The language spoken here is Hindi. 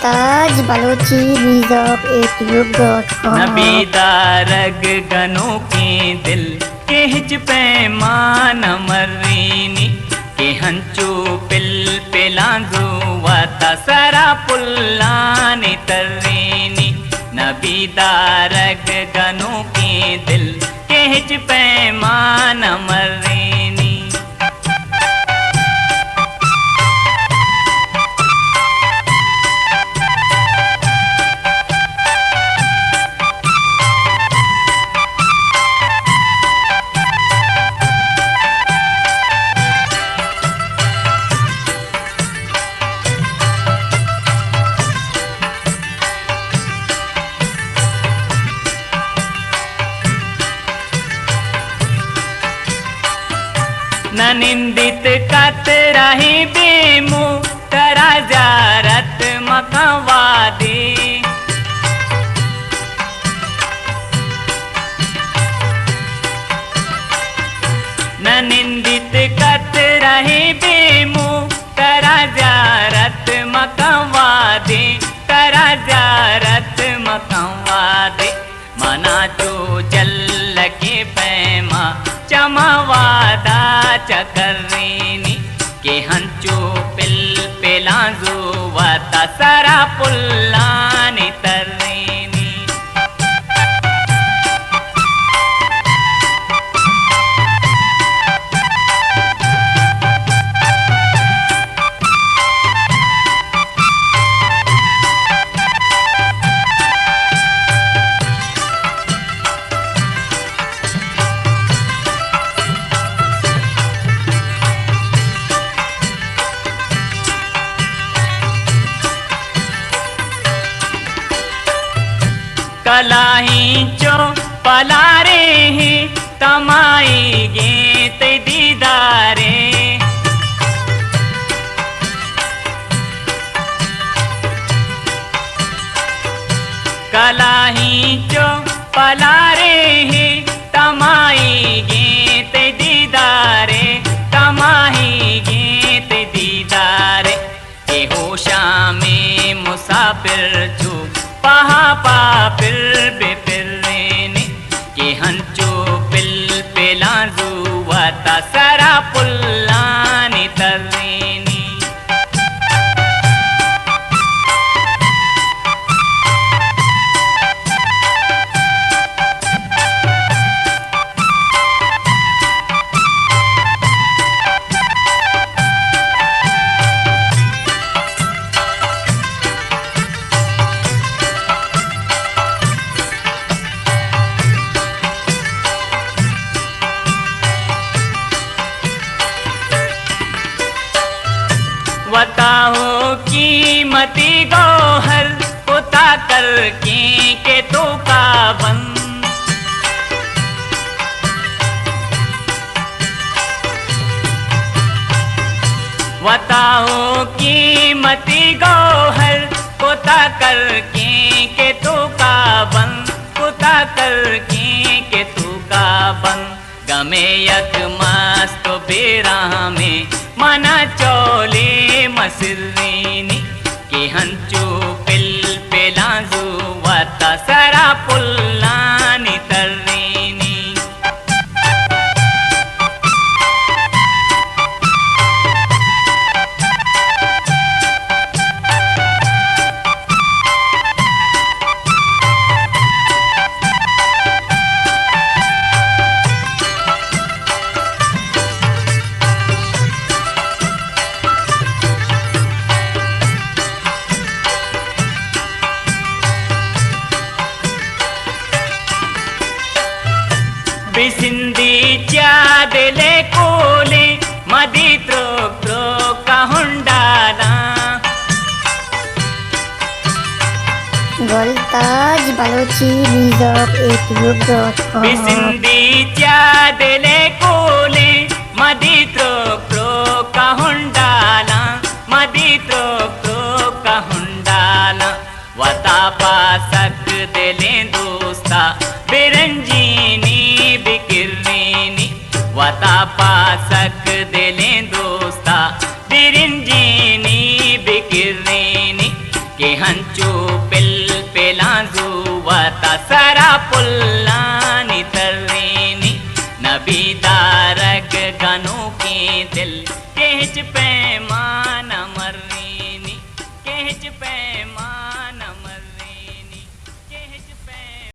मुमताज बलोची यूट्यूब.com। नबी दारग गनों के दिल के हिच पैमान मर्रीनी के हंचू पिल पिलांजू वाता सरा पुल्लानी तर्रीनी। नबी दारग गनों के दिल के हिच पैमान मर्रीनी। न निंदित कत रही बेमु तरा जारत मकवादी। न निंदित कत रही बेमु तरा जारत मकवादी। तरा जारत मकवादी मना जो जल के पैमा चमवादा चकर्रीनी के हंचू पिल पिलांजू वाता सरा पुल्लानी तर्रीनी। कलाही चो पलारे ही तमाई गेत दीदारे। कलाही चो पलारे ही तमाई गेत दीदारे। तमाही गेत दीदारे के होशा में मुसाफिर छू पहा पापिल बेपिर्रेनी के हंचू पिल पिलांजू वाता सरा पुल्लानी तर्रीनी। बताओ कीमती गौहर उता करके के तो का बंद। बताओ कीमती गौहर उता करके के तो का बंद। उता करके के तो का बंद गमे यक मस्त बेरा में मना चोले मसरीनी के हंचू पिल पिलांजू वाता सरा पुल्लानी तर्रीनी। बिसिंदी चादले कोले मदी त्रो त्रो का हुंडाला। मुमताज बलोची यूट्यूब.com। बिसिंदी चादले कोले मदी त्रो त्रो का हुंडाला। मदी त्रो त्रो का हुंडाला वता पासक दिले दोस्ता बिरंजीनी बिकिर्रीनी। वता पासक दिले दोस्ता बिरंजीनी बिकिर्रीनी के हंचू पिल पेलांजू वाता सरा पुल्लानी तर्रीनी नबी दारग गनों की दिल केच पैमा